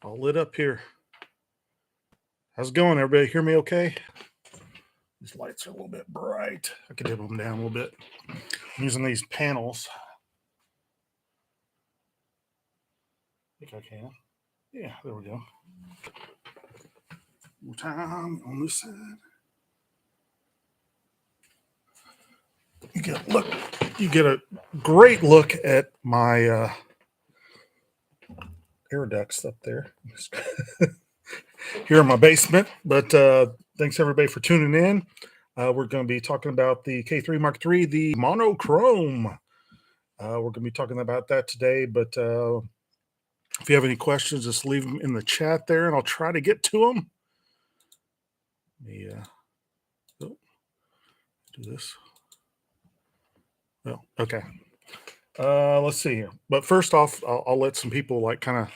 all lit up here. How's it going, everybody? Hear me okay? These lights are a little bit bright. I could dim them down a little bit. I'm using these panels. I think I can. Yeah, there we go. More time on this side. You get a great look at my air ducts up there. Here in my basement. But thanks everybody for tuning in. We're going to be talking about the K-3 Mark III, the Monochrome. We're going to be talking about that today. But if you have any questions, just leave them in the chat there, and I'll try to get to them. Do this. Well, okay. Let's see here. But first off, I'll let some people kind of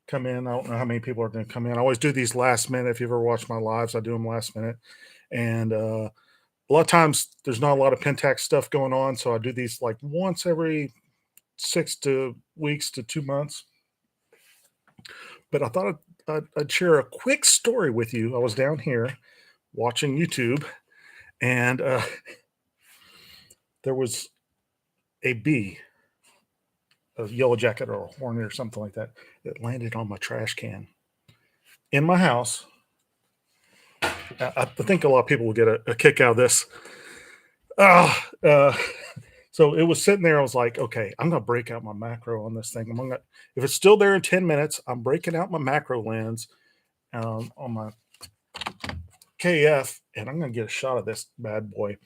come in. I don't know how many people are going to come in. I always do these last minute. If you ever watch my lives, I do them last minute. And a lot of times there's not a lot of Pentax stuff going on. So I do these like once every 6 weeks to 2 months. But I thought I'd share a quick story with you. I was down here watching YouTube, and there was a bee, a yellow jacket or a hornet or something like that, that landed on my trash can in my house. I think a lot of people will get a kick out of this. So it was sitting there. I was like, okay, I'm going to break out my macro on this thing. If it's still there in 10 minutes, I'm breaking out my macro lens on my KF, and I'm going to get a shot of this bad boy.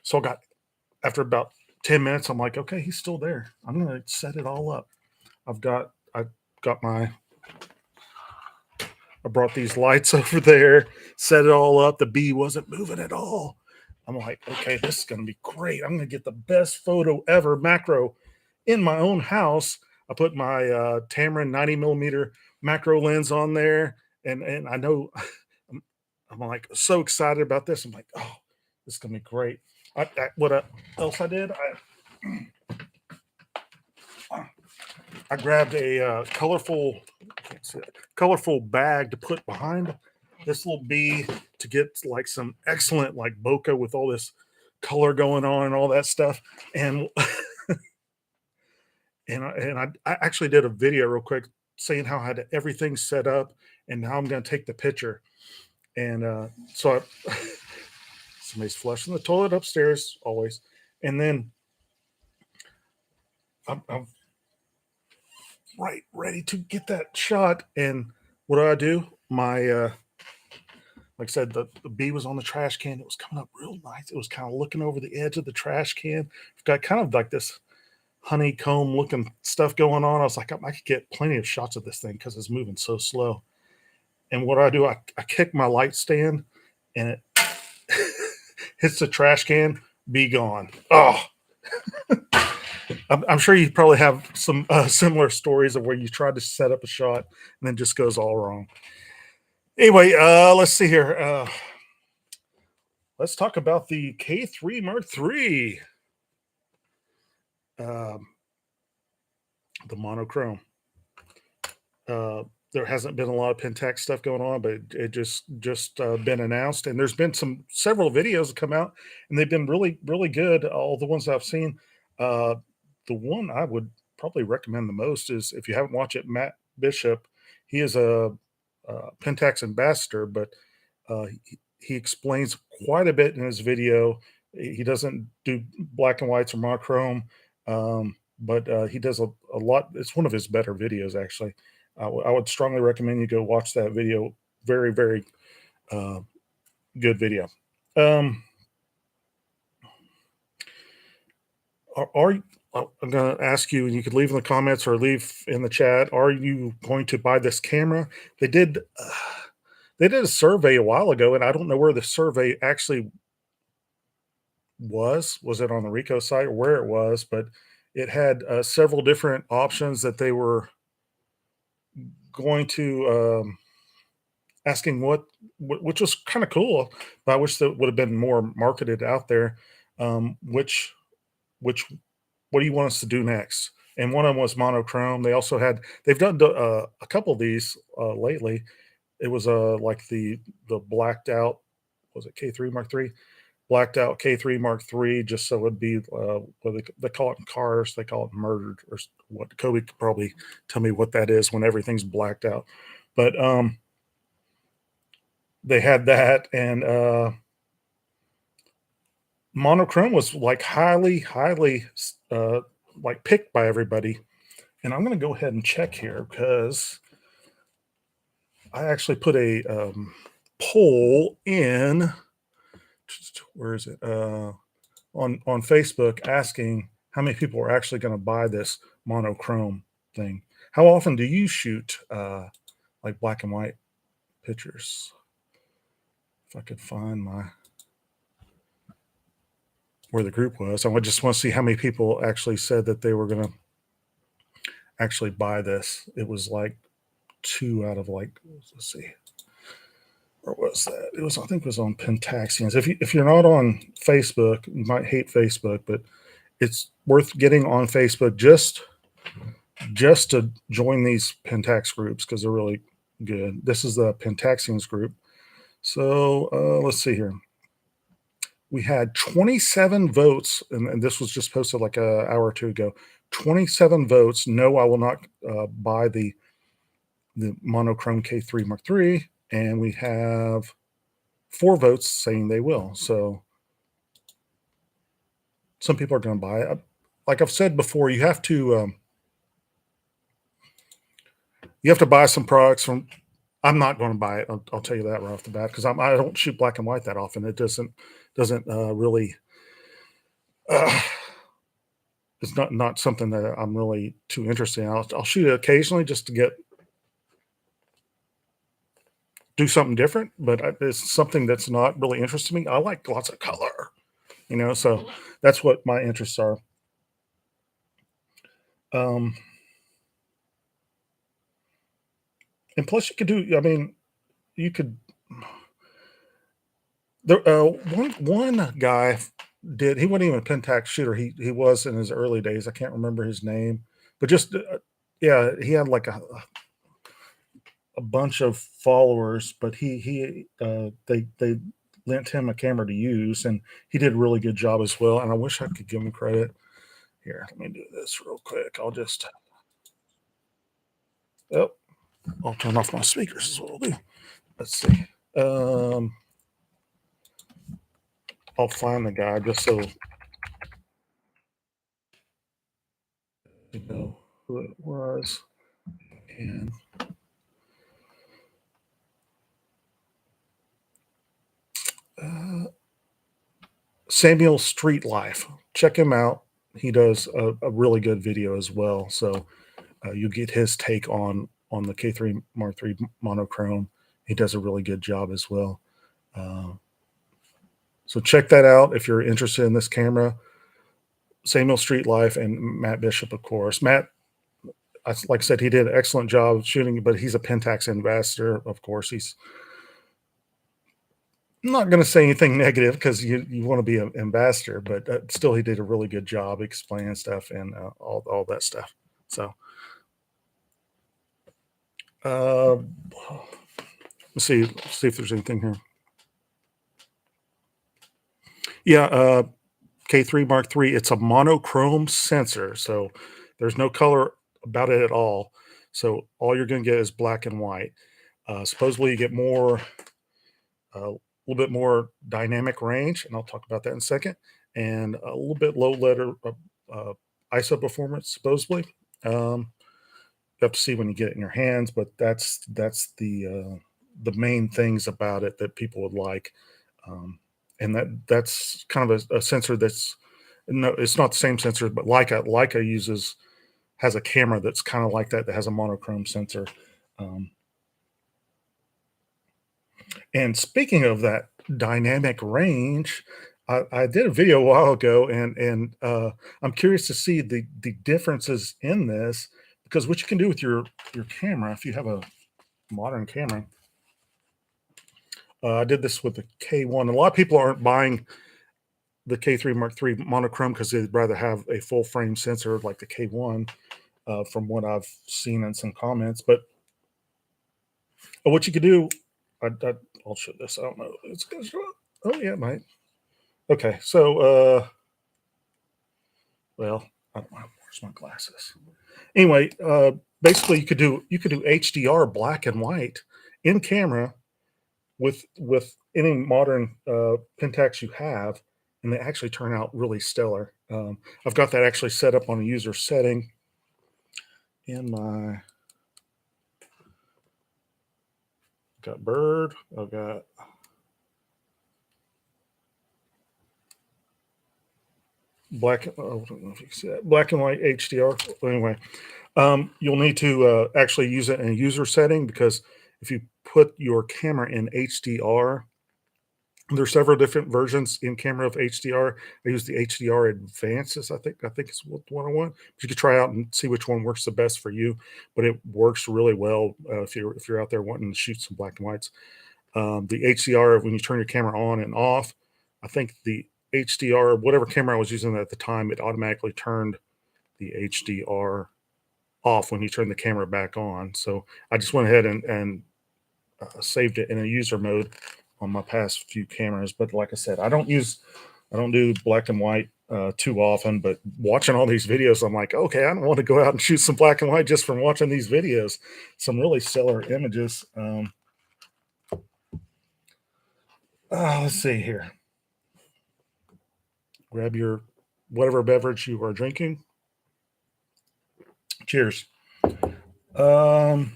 So after about 10 minutes, I'm like, okay, he's still there. I'm going to set it all up. I brought these lights over there, set it all up. The bee wasn't moving at all. I'm like, okay, this is going to be great. I'm going to get the best photo ever macro in my own house. I put my Tamron 90 millimeter macro lens on there. And I know I'm like so excited about this. I'm like, oh, this is going to be great. What else I did? I grabbed a colorful bag to put behind this little bee to get like some excellent like bokeh with all this color going on and all that stuff. And I actually did a video real quick saying how I had everything set up and how I'm going to take the picture. And so somebody's flushing the toilet upstairs always. And then I'm right ready to get that shot. And what do? Like I said, the bee was on the trash can. It was coming up real nice. It was kind of looking over the edge of the trash can. It's got kind of like this honeycomb looking stuff going on. I was like, I could get plenty of shots of this thing because it's moving so slow. And what do? I kick my light stand and it hits the trash can, bee gone. Oh, I'm sure you probably have some similar stories of where you tried to set up a shot and then just goes all wrong. Anyway, let's see here. Let's talk about the K-3 Mark III, the Monochrome. There hasn't been a lot of Pentax stuff going on, but it just been announced, and there's been several videos that come out, and they've been really, really good. All the ones I've seen. The one I would probably recommend the most is, if you haven't watched it, Matt Bishop. He is a Pentax ambassador, but he explains quite a bit in his video. He doesn't do black and whites or monochrome, but he does a lot. It's one of his better videos, actually. I would strongly recommend you go watch that video. Very, very good video. I'm going to ask you, and you could leave in the comments or leave in the chat, are you going to buy this camera? They did a survey a while ago, and I don't know where the survey actually was. Was it on the Ricoh site or where it was? But it had several different options that they were going to asking which was kind of cool. But I wish that would have been more marketed out there. What do you want us to do next? And one of them was monochrome. They've done a couple of these lately. It was like the blacked out, was it K3 Mark III? Blacked out K3 Mark III, just so it'd be what they call it in cars, they call it murdered, or what. Kobe could probably tell me what that is when everything's blacked out. But they had that, and Monochrome was like highly like picked by everybody. And I'm going to go ahead and check here because I actually put a poll in. Where is it? On Facebook, asking how many people are actually going to buy this monochrome thing. How often do you shoot like black and white pictures? If I could find my where the group was, I would just want to see how many people actually said that they were going to actually buy this. It was like 2 out of like, let's see, or was that? It was, I think it was on Pentaxians. If you're not on Facebook, you might hate Facebook, but it's worth getting on Facebook just to join these Pentax groups because they're really good. This is the Pentaxians group. So let's see here. We had 27 votes, and this was just posted like an hour or two ago. 27 votes. No, I will not buy the monochrome K3 Mark III, and we have 4 votes saying they will. So some people are going to buy it. Like I've said before, you have to buy some products from. I'm not going to buy it. I'll tell you that right off the bat because I don't shoot black and white that often. It doesn't really. It's not something that I'm really too interested in. I'll shoot it occasionally just to do something different, but it's something that's not really interesting to me. I like lots of color, so that's what my interests are. Um, and plus, you could do. I mean, you could. There, one guy did. He wasn't even a Pentax shooter. He was in his early days. I can't remember his name, but just yeah, he had like a bunch of followers, but they lent him a camera to use, and he did a really good job as well. And I wish I could give him credit. Here, let me do this real quick. Oh, I'll turn off my speakers is what I'll do. Let's see. Um, I'll find the guy just so you know who it was. And uh, Samuel Street Life. Check him out. He does a really good video as well. So you get his take on the K3 Mark III monochrome. He does a really good job as well. Uh, so check that out if you're interested in this camera. Samuel Street Life and Matt Bishop, of course. Matt, like I said, he did an excellent job shooting, but he's a Pentax ambassador, of course. He's I'm not going to say anything negative because you want to be an ambassador, but still, he did a really good job explaining stuff and all that stuff. So, uh, let's see if there's anything here. Yeah, K3 Mark III. It's a monochrome sensor, so there's no color about it at all. So all you're going to get is black and white. Supposedly, you get a little bit more dynamic range, and I'll talk about that in a second, and a little bit low letter ISO performance, supposedly. You have to see when you get it in your hands, but that's the main things about it that people would like, and that's kind of a sensor that's no, it's not the same sensor, but Leica has a camera that's kind of like that has a monochrome sensor. Um, And speaking of that dynamic range, I did a video a while ago, and I'm curious to see the differences in this because what you can do with your camera if you have a modern camera. I did this with the K1. A lot of people aren't buying the K3 Mark III monochrome because they'd rather have a full frame sensor like the K1, from what I've seen in some comments. But What you could do, I'll show this. I don't know. It's gonna show up. Oh yeah, it might. Okay, so well, I don't know. Where's my glasses? Anyway, basically you could do HDR black and white in camera with any modern Pentax you have, and they actually turn out really stellar. I've got that actually set up on a user setting in my got bird. I've got black. Oh, I don't know if you can see that black and white HDR. Anyway, you'll need to actually use it in a user setting because if you put your camera in HDR, there's several different versions in camera of HDR. I use the HDR Advances. I think it's what the one I want. But you could try out and see which one works the best for you. But it works really well if you're out there wanting to shoot some black and whites. The HDR, when you turn your camera on and off, I think the HDR, whatever camera I was using at the time, it automatically turned the HDR off when you turn the camera back on. So I just went ahead and saved it in a user mode on my past few cameras. But like I said, I don't do black and white too often. But watching all these videos, I'm like, okay, I don't want to go out and shoot some black and white just from watching these videos. Some really stellar images. Let's see here. Grab your whatever beverage you are drinking. Cheers. Um,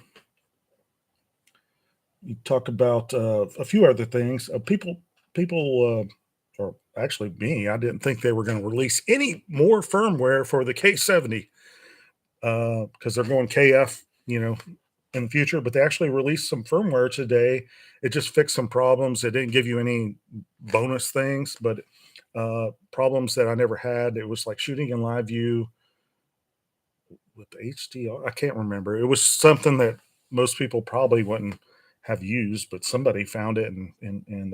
you talk about a few other things. People, or actually me, I didn't think they were going to release any more firmware for the K70 because they're going KF, in the future. But they actually released some firmware today. It just fixed some problems. It didn't give you any bonus things, but problems that I never had. It was like shooting in live view with the HDR. I can't remember. It was something that most people probably wouldn't have used, but somebody found it and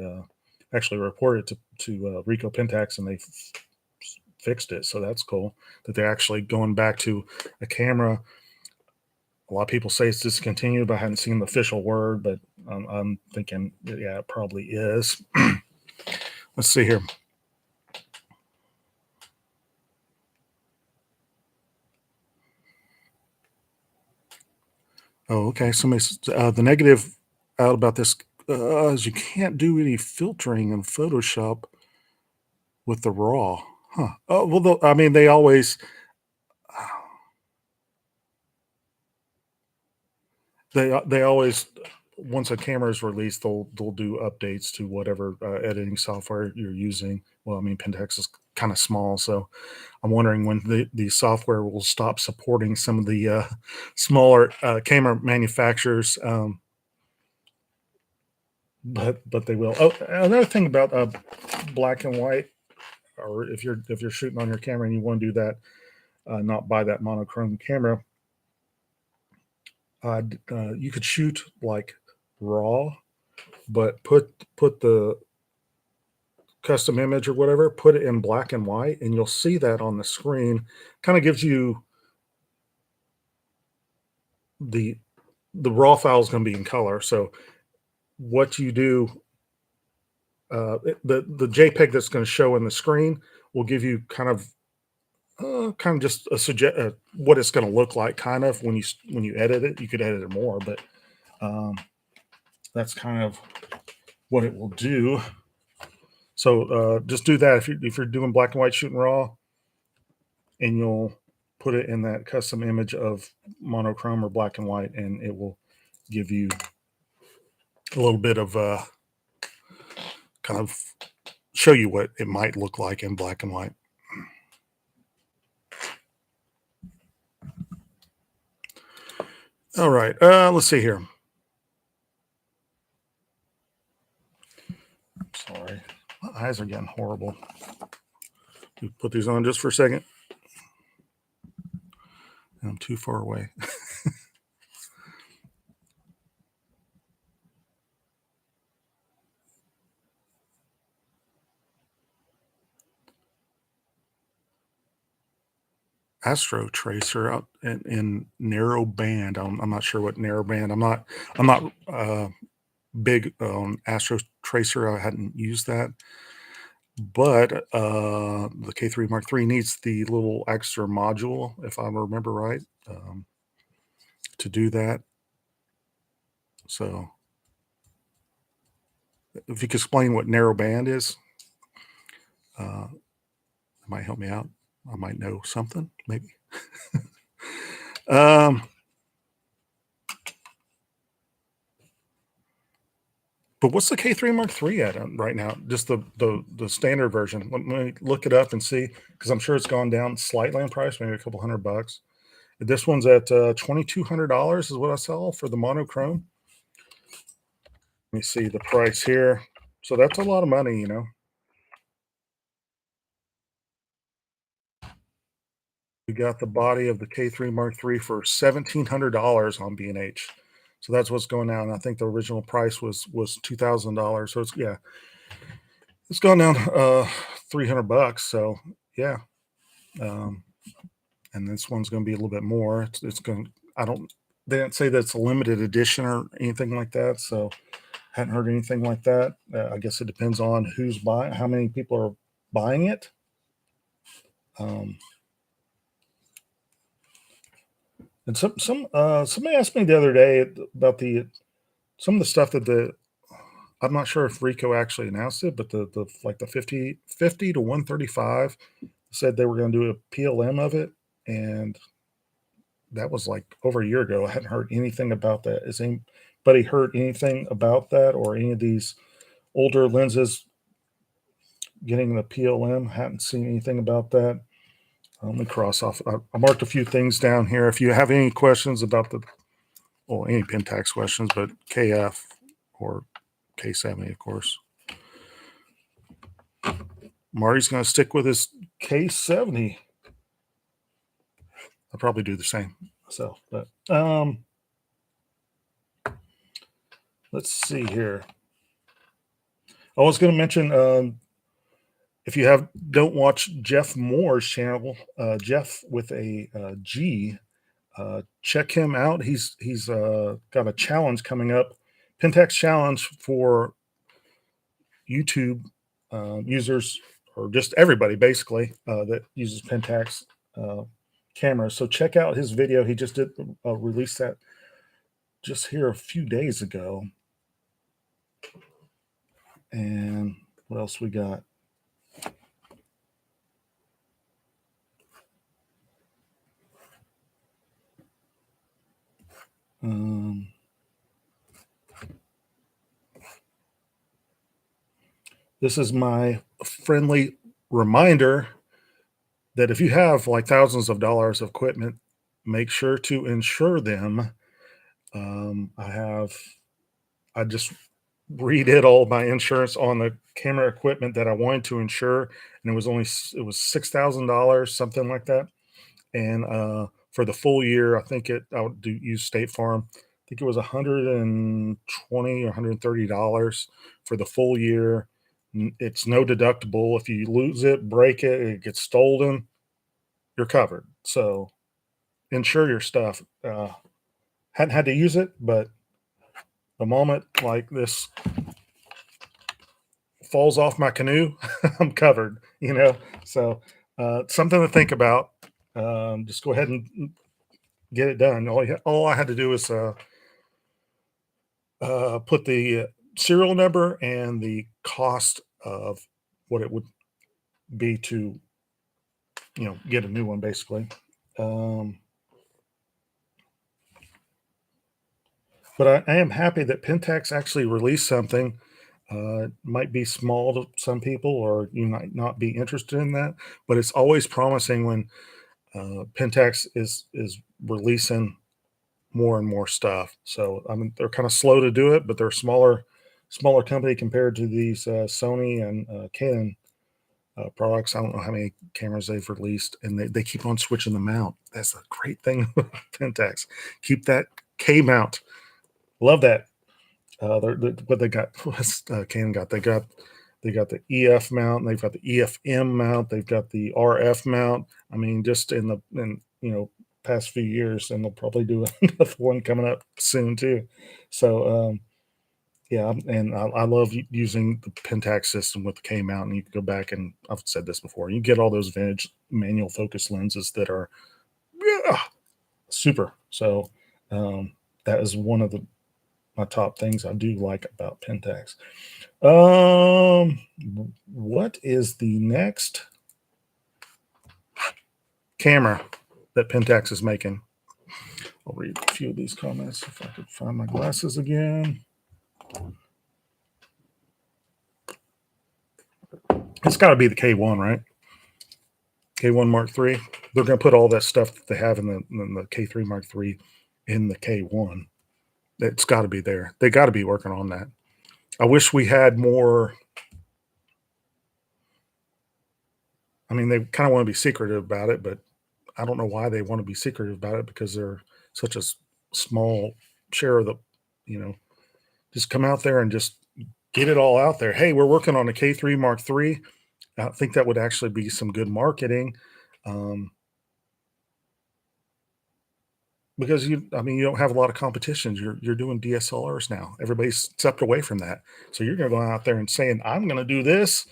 actually reported it to Rico Pentax, and they fixed it. So that's cool that they're actually going back to a camera. A lot of people say it's discontinued, but I haven't seen the official word. But I'm thinking, yeah, it probably is. Let's see here. Oh, okay. The negative out about this is you can't do any filtering in Photoshop with the raw. Huh. Oh, well, I mean, they always once a camera is released, they'll do updates to whatever editing software you're using. Well, I mean, Pentax is kind of small, so I'm wondering when the software will stop supporting some of the smaller camera manufacturers. But they will. Oh, another thing about black and white, or if you're shooting on your camera and you want to do that, not buy that monochrome camera, you could shoot like raw, but put the custom image or whatever, put it in black and white, and you'll see that on the screen. Kind of gives you the the raw file is going to be in color. So what you do, the JPEG that's going to show in the screen will give you kind of just a suggest what it's going to look like. Kind of when you edit it, you could edit it more, but um, that's kind of what it will do. So just do that if you're doing black and white shooting raw, and you'll put it in that custom image of monochrome or black and white, and it will give you a little bit of kind of show you what it might look like in black and white. All right, let's see here. Sorry, my eyes are getting horrible. Put these on just for a second. I'm too far away. Astro Tracer out in narrow band. I'm not sure what narrow band. I'm not big on Astro Tracer. I hadn't used that, but the K3 Mark III needs the little extra module, if I remember right, to do that. So, if you could explain what narrow band is, it might help me out. I might know something, maybe. um, but what's the K3 Mark III at right now? Just the standard version. Let me look it up and see, because I'm sure it's gone down slightly in price, maybe a couple $100. This one's at $2,200 is what I saw for the monochrome. Let me see the price here. So that's a lot of money, you know. We got the body of the K3 Mark III for $1,700 on B&H. So that's what's going down. I think the original price was $2,000. So it's, yeah, it's gone down $300. So yeah, um, and this one's going to be a little bit more. It's going. I don't. They didn't say that it's a limited edition or anything like that. So hadn't heard anything like that. I guess it depends on who's buying, how many people are buying it. Um, and somebody asked me the other day about the some of the stuff that the I'm not sure if Rico actually announced it, but the like the 50 to 135 said they were going to do a PLM of it, and that was like over a year ago. I hadn't heard anything about that. Has anybody heard anything about that, or any of these older lenses getting the PLM? Hadn't seen anything about that. Let me cross off. I marked a few things down here. If you have any questions about well, any Pentax questions, but KF or K70, of course. Marty's going to stick with his K70. I'll probably do the same myself, but let's see here. I was going to mention if you don't watch Jeff Moore's channel, Jeff with a G, check him out. He's got a challenge coming up, Pentax challenge for YouTube users, or just everybody basically that uses Pentax cameras. So check out his video. He just did release that just here a few days ago. And what else we got? This is my friendly reminder that if you have like thousands of dollars of equipment, make sure to insure them. I just redid all my insurance on the camera equipment that I wanted to insure, and it was $6,000, something like that. And for the full year, I would use State Farm. I think it was $120 or $130 for the full year. It's no deductible. If you lose it, break it, it gets stolen, you're covered. So insure your stuff. Hadn't had to use it, but the moment like this falls off my canoe, I'm covered, you know? So something to think about. Just go ahead and get it done. All I had to do is put the serial number and the cost of what it would be to, get a new one, basically. But I am happy that Pentax actually released something. It might be small to some people, or you might not be interested in that, but it's always promising when Pentax is releasing more and more stuff. So I mean, they're kind of slow to do it, but they're a smaller company compared to these Sony and Canon products. I don't know how many cameras they've released, and they keep on switching them out. That's a great thing with Pentax. Keep that K mount. Love that. What they got, Canon got, they got They got the EF mount, and they've got the EFM mount, they've got the RF mount. I mean, just in past few years, and they'll probably do another one coming up soon too. So yeah, and I love using the Pentax system with the K mount, and you can go back and I've said this before. You get all those vintage manual focus lenses that are, yeah, super. So that is one of the my top things I do like about Pentax. Um, what is the next camera that Pentax is making? I'll read a few of these comments if I could find my glasses again. It's got to be the K1, right? K1 Mark III. They're going to put all that stuff that they have in the K3 Mark III in the K1. It's got to be there. They got to be working on that. I wish we had more. I mean, they kind of want to be secretive about it, but I don't know why they want to be secretive about it because they're such a small share of the, you know, just come out there and just get it all out there. Hey, we're working on a K3 Mark III. I think that would actually be some good marketing. Um, because I mean, you don't have a lot of competitions. You're doing DSLRs now. Everybody's stepped away from that. So you're going to go out there and saying, I'm going to do this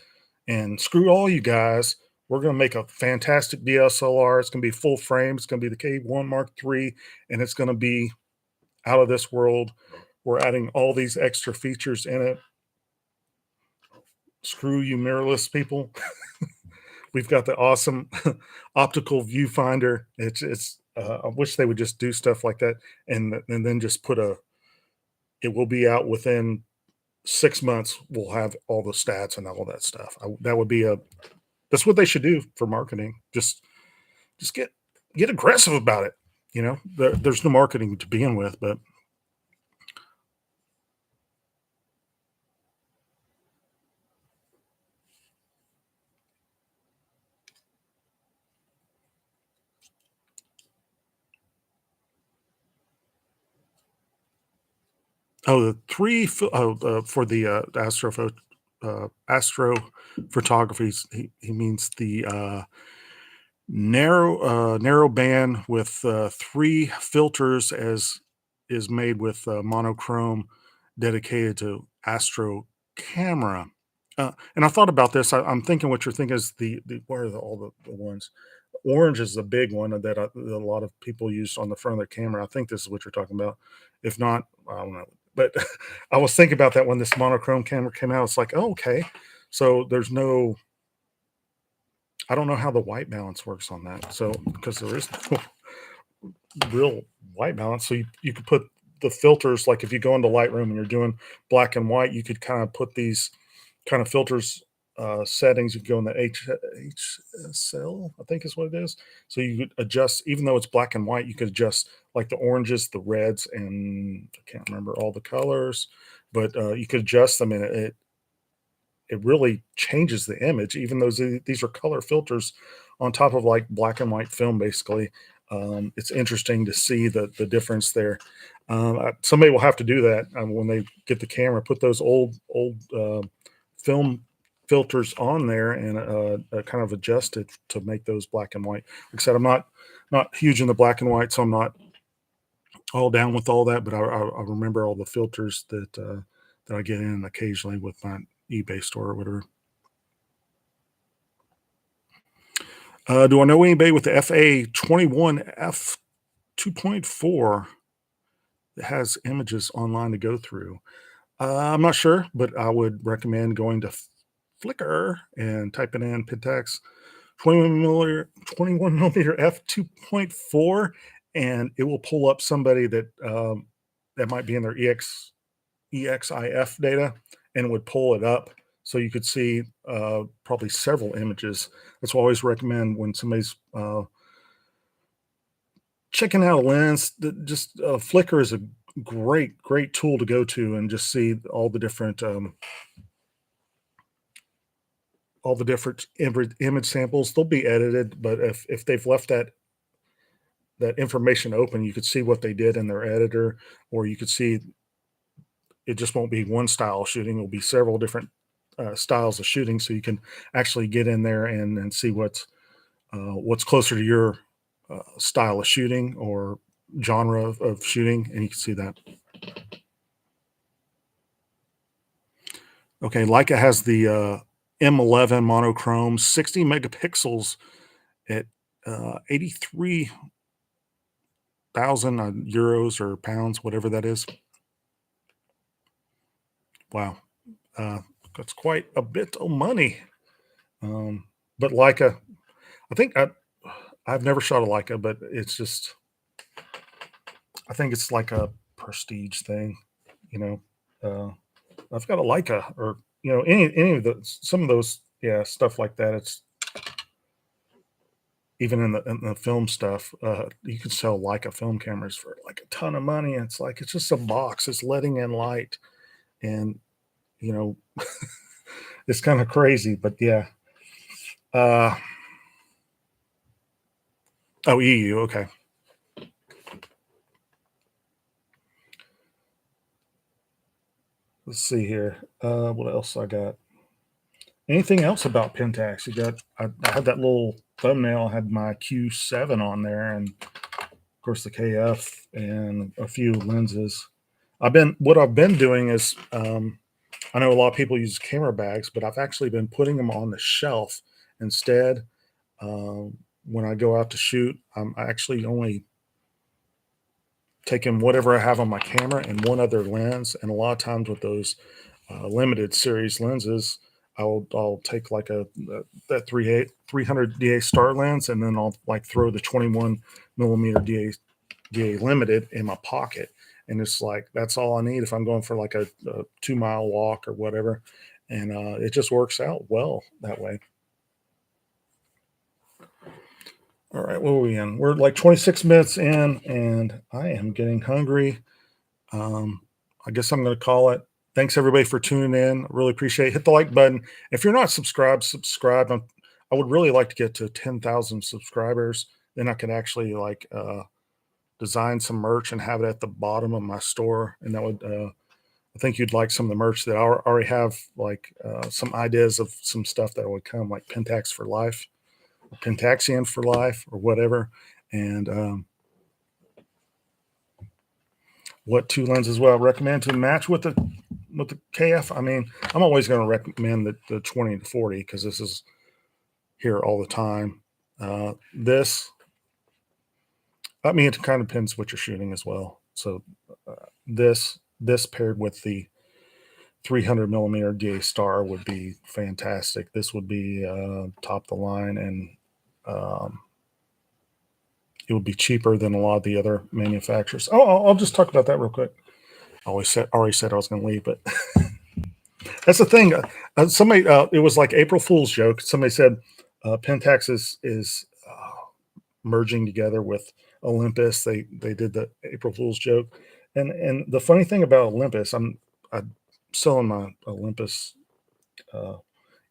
and screw all you guys. We're going to make a fantastic DSLR. It's going to be full frame. It's going to be the K1 Mark III, and it's going to be out of this world. We're adding all these extra features in it. Screw you, mirrorless people. We've got the awesome optical viewfinder. It's. I wish they would just do stuff like that, and then just put a. It will be out within 6 months. We'll have all the stats and all that stuff. That would be a. That's what they should do for marketing. Just get aggressive about it. There's no marketing to begin with, but oh, the three for the astro photography. He means the narrow band with three filters as is made with monochrome dedicated to astro camera. And I thought about this. I'm thinking what you're thinking is the what are all the ones? Orange is the big one that a lot of people use on the front of their camera. I think this is what you're talking about. If not, I don't know. But I was thinking about that when this monochrome camera came out. It's like, oh, okay, so there's no. I don't know how the white balance works on that. So because there is no real white balance, so you could put the filters like if you go into Lightroom and you're doing black and white, you could kind of put these kind of filters settings. You could go in the HSL, I think is what it is. So you could adjust, even though it's black and white, you could adjust like the oranges, the reds, and I can't remember all the colors, but you could adjust them, and it really changes the image, even though these are color filters on top of like black and white film, basically. It's interesting to see the difference there. Somebody will have to do that when they get the camera, put those old film filters on there and kind of adjust it to make those black and white. Like I said, I'm not huge in the black and white, so I'm not all down with all that, but I remember all the filters that I get in occasionally with my eBay store or whatever. Do I know anybody with the FA21 f2.4 that has images online to go through? I'm not sure, but I would recommend going to Flickr and typing in Pentax 21 millimeter f2.4, and it will pull up somebody that might be in their EXIF data, and it would pull it up so you could see probably several images. That's what I always recommend when somebody's checking out a lens. Just Flickr is a great tool to go to and just see all the different image samples. They'll be edited, but if they've left that information open, you could see what they did in their editor, or you could see it just won't be one style shooting. It'll be several different styles of shooting, so you can actually get in there and see what's closer to your style of shooting or genre of shooting, and you can see that. Okay, Leica has the M11 monochrome, 60 megapixels at 83,000 euros or pounds, whatever that is. Wow, that's quite a bit of money. But Leica, I think I've never shot a Leica, but it's just, I think it's like a prestige thing, you know. I've got a Leica, or any of those, some of those, yeah, stuff like that. It's even in the film stuff. You can sell Leica film cameras for like a ton of money. It's like it's just a box. It's letting in light, and you know, it's kind of crazy. But yeah. Uh, oh, EU. Okay. Let's see here. What else I got? Anything else about Pentax? I had that little thumbnail. I had my Q7 on there, and of course the KF and a few lenses. What I've been doing is, I know a lot of people use camera bags, but I've actually been putting them on the shelf instead. When I go out to shoot, I'm actually only taking whatever I have on my camera and one other lens. And a lot of times with those limited series lenses, I'll take like that 300 DA star lens, and then I'll like throw the 21 millimeter DA limited in my pocket, and it's like that's all I need if I'm going for like a 2 mile walk or whatever, and it just works out well that way. All right, what are we in? We're like 26 minutes in, and I am getting hungry. Um, I guess I'm going to call it. Thanks everybody for tuning in. I really appreciate it. Hit the like button. If you're not subscribed, subscribe. I would really like to get to 10,000 subscribers. Then I could actually like design some merch and have it at the bottom of my store. And that would, I think you'd like some of the merch that I already have, like some ideas of some stuff that would come, like Pentax for life, or Pentaxian for life, or whatever. And what two lenses will I recommend to match with the KF? I mean, I'm always going to recommend the 20 to 40 because this is here all the time. This, I mean, it kind of depends what you're shooting as well. So this paired with the 300 millimeter DA star would be fantastic. This would be top of the line, and it would be cheaper than a lot of the other manufacturers. Oh, I'll just talk about that real quick. I already said I was going to leave, but that's the thing. Somebody, it was like April Fool's joke. Somebody said Pentax is merging together with Olympus. They did the April Fool's joke, and the funny thing about Olympus, I'm selling my Olympus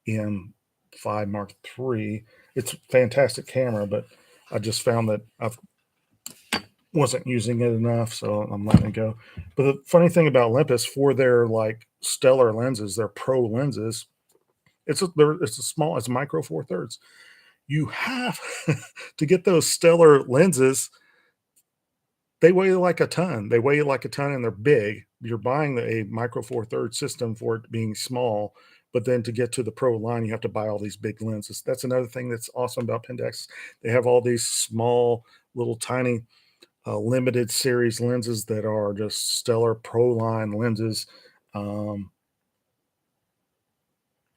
EM5 Mark III. It's a fantastic camera, but I just found that I wasn't using it enough, so I'm letting it go. But the funny thing about Olympus, for their like stellar lenses, their pro lenses, it's a micro four thirds. You have to get those stellar lenses. They weigh like a ton. They weigh like a ton, and they're big. You're buying a micro four thirds system for it being small, but then to get to the pro line, you have to buy all these big lenses. That's another thing that's awesome about Pentax. They have all these small, little, tiny, limited series lenses that are just stellar pro line lenses.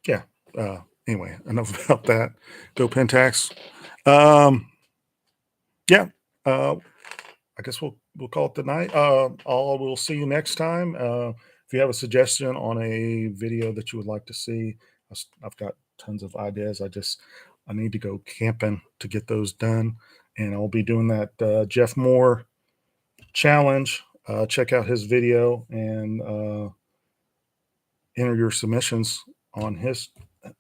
Yeah. Anyway, enough about that. Go Pentax. Yeah. I guess we'll call it the night. We'll see you next time. If you have a suggestion on a video that you would like to see, I've got tons of ideas. I need to go camping to get those done, and I'll be doing that Jeff Moore challenge. Check out his video and enter your submissions on his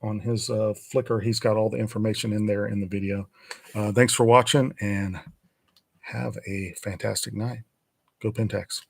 Flickr. He's got all the information in there in the video. Thanks for watching, and have a fantastic night. Go Pentax.